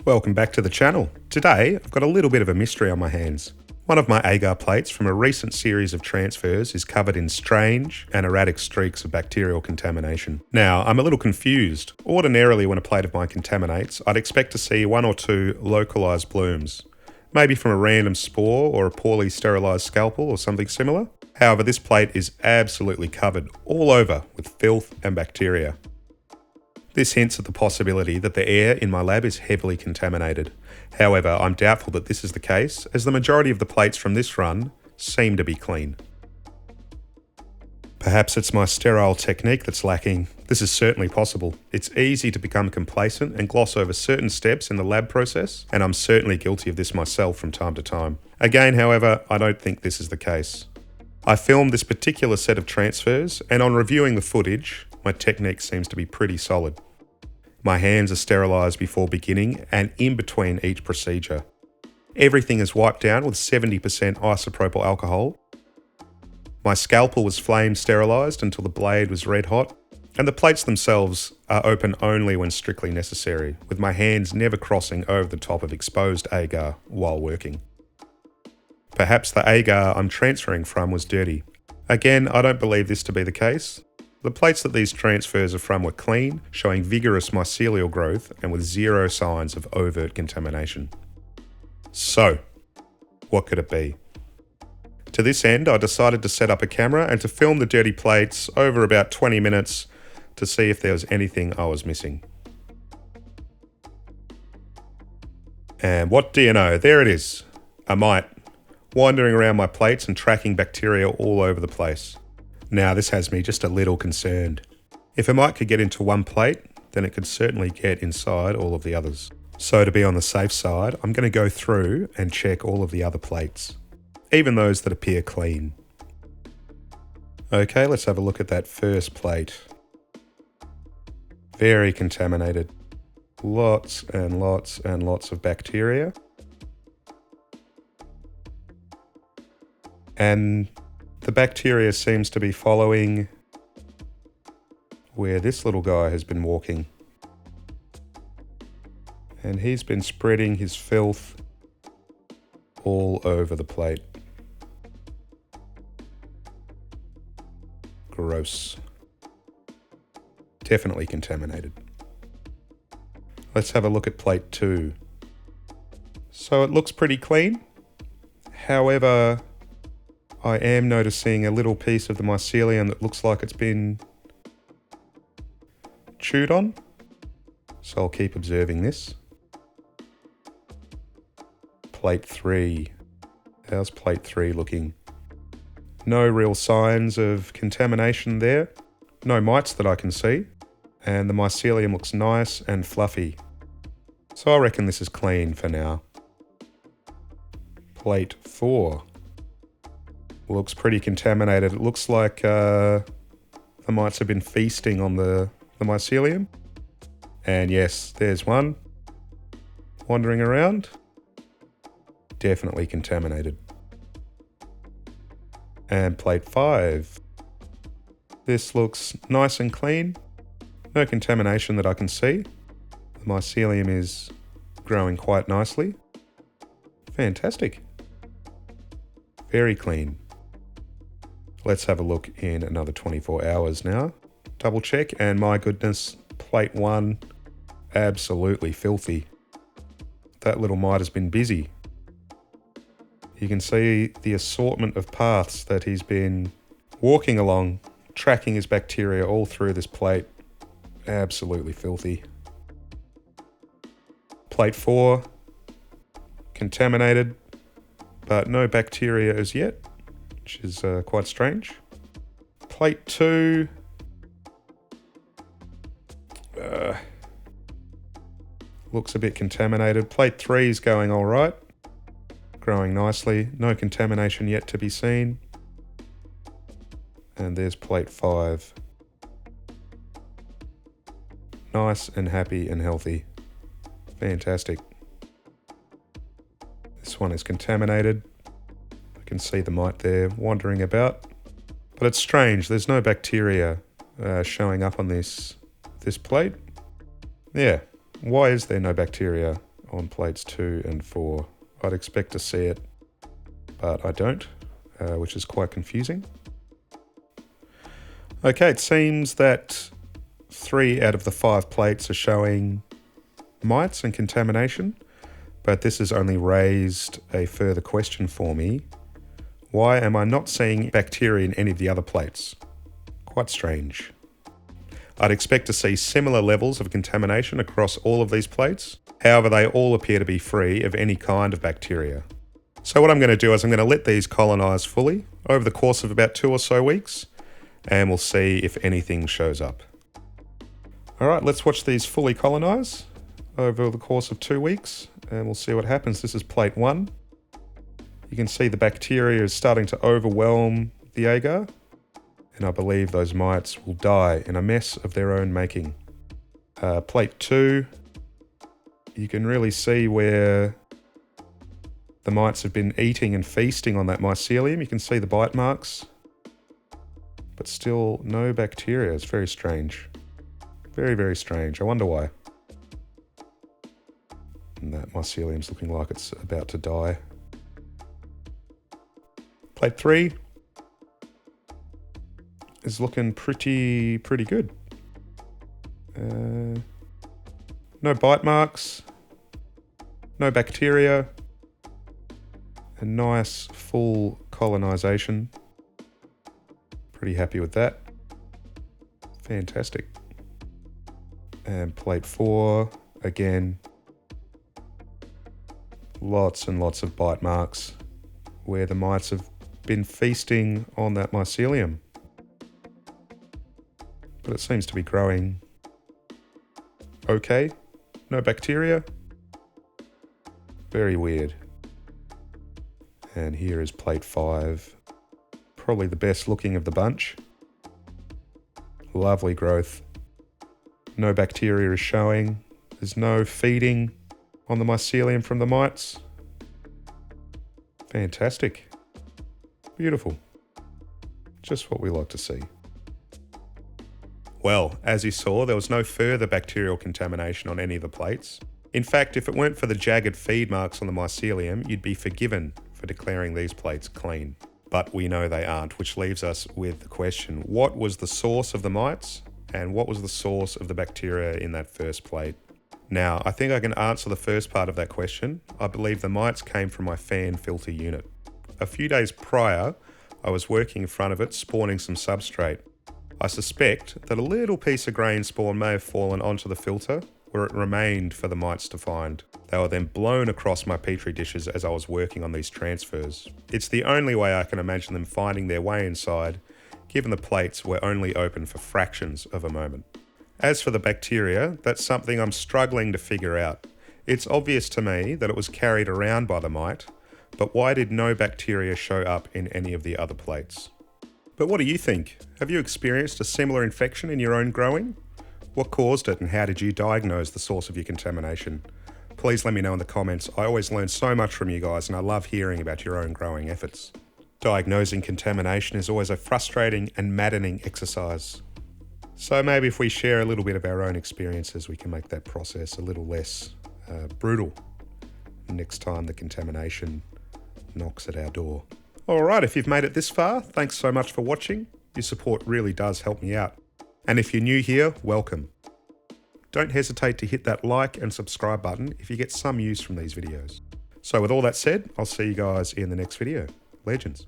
Welcome back to the channel. Today, I've got a little bit of a mystery on my hands. One of my agar plates from a recent series of transfers is covered in strange and erratic streaks of bacterial contamination. Now, I'm a little confused. Ordinarily, when a plate of mine contaminates, I'd expect to see one or two localized blooms, maybe from a random spore or a poorly sterilized scalpel or something similar. However, this plate is absolutely covered all over with filth and bacteria. This hints at the possibility that the air in my lab is heavily contaminated. However, I'm doubtful that this is the case, as the majority of the plates from this run seem to be clean. Perhaps it's my sterile technique that's lacking. This is certainly possible. It's easy to become complacent and gloss over certain steps in the lab process, and I'm certainly guilty of this myself from time to time. Again, however, I don't think this is the case. I filmed this particular set of transfers, and on reviewing the footage, my technique seems to be pretty solid. My hands are sterilised before beginning and in between each procedure. Everything is wiped down with 70% isopropyl alcohol. My scalpel was flame sterilised until the blade was red hot, and the plates themselves are open only when strictly necessary, with my hands never crossing over the top of exposed agar while working. Perhaps the agar I'm transferring from was dirty. Again, I don't believe this to be the case. The plates that these transfers are from were clean, showing vigorous mycelial growth and with zero signs of overt contamination. So, what could it be? To this end, I decided to set up a camera and to film the dirty plates over about 20 minutes to see if there was anything I was missing. And what do you know? There it is, a mite, wandering around my plates and tracking bacteria all over the place. Now, this has me just a little concerned. If a mite could get into one plate, then it could certainly get inside all of the others. So to be on the safe side, I'm going to go through and check all of the other plates, even those that appear clean. Okay, let's have a look at that first plate. Very contaminated. Lots and lots and lots of bacteria. And the bacteria seems to be following where this little guy has been walking. And he's been spreading his filth all over the plate. Gross. Definitely contaminated. Let's have a look at plate 2. So it looks pretty clean. However, I am noticing a little piece of the mycelium that looks like it's been chewed on. So I'll keep observing this. Plate 3. How's plate 3 looking? No real signs of contamination there. No mites that I can see. And the mycelium looks nice and fluffy. So I reckon this is clean for now. Plate 4. Looks pretty contaminated. It looks like the mites have been feasting on the mycelium. And yes, there's one wandering around. Definitely contaminated. And plate 5. This looks nice and clean. No contamination that I can see. The mycelium is growing quite nicely. Fantastic. Very clean. Let's have a look in another 24 hours now. Double check, and my goodness, plate 1, absolutely filthy. That little mite has been busy. You can see the assortment of paths that he's been walking along, tracking his bacteria all through this plate. Absolutely filthy. Plate 4, contaminated, but no bacteria as yet, which is quite strange. Plate 2, looks a bit contaminated. Plate 3 is going all right, growing nicely. No contamination yet to be seen. And there's plate 5. Nice and happy and healthy. Fantastic. This one is contaminated. I can see the mite there wandering about. But it's strange, there's no bacteria showing up on this plate. Yeah, why is there no bacteria on plates 2 and 4. I'd expect to see it, but I don't, which is quite confusing. Okay, it seems that 3 out of the 5 plates are showing mites and contamination, but this has only raised a further question for me. Why am I not seeing bacteria in any of the other plates? Quite strange. I'd expect to see similar levels of contamination across all of these plates. However, they all appear to be free of any kind of bacteria. So what I'm going to do is I'm going to let these colonise fully over the course of about 2 or so weeks, and we'll see if anything shows up. Alright, let's watch these fully colonise over the course of 2 weeks, and we'll see what happens. This is plate 1. You can see the bacteria is starting to overwhelm the agar, and I believe those mites will die in a mess of their own making. Plate 2, you can really see where the mites have been eating and feasting on that mycelium. You can see the bite marks, but still no bacteria. It's very strange. Very, very strange. I wonder why. And that mycelium's looking like it's about to die. Plate 3 is looking pretty good. No bite marks, no bacteria, a nice full colonisation. Pretty happy with that. Fantastic. And plate 4, again, lots and lots of bite marks where the mites have been feasting on that mycelium. But it seems to be growing okay. No bacteria. Very weird. And here is plate 5. Probably the best looking of the bunch. Lovely growth. No bacteria is showing. There's no feeding on the mycelium from the mites. Fantastic. Beautiful. Just what we like to see. Well, as you saw, there was no further bacterial contamination on any of the plates. In fact, if it weren't for the jagged feed marks on the mycelium, you'd be forgiven for declaring these plates clean. But we know they aren't, which leaves us with the question, what was the source of the mites and what was the source of the bacteria in that first plate? Now, I think I can answer the first part of that question. I believe the mites came from my fan filter unit. A few days prior, I was working in front of it, spawning some substrate. I suspect that a little piece of grain spawn may have fallen onto the filter where it remained for the mites to find. They were then blown across my petri dishes as I was working on these transfers. It's the only way I can imagine them finding their way inside, given the plates were only open for fractions of a moment. As for the bacteria, that's something I'm struggling to figure out. It's obvious to me that it was carried around by the mite, but why did no bacteria show up in any of the other plates? But what do you think? Have you experienced a similar infection in your own growing? What caused it and how did you diagnose the source of your contamination? Please let me know in the comments. I always learn so much from you guys and I love hearing about your own growing efforts. Diagnosing contamination is always a frustrating and maddening exercise. So maybe if we share a little bit of our own experiences, we can make that process a little less brutal next time the contamination knocks at our door. Alright, if you've made it this far, thanks so much for watching. Your support really does help me out. And if you're new here, welcome. Don't hesitate to hit that like and subscribe button if you get some use from these videos. So with all that said, I'll see you guys in the next video. Legends.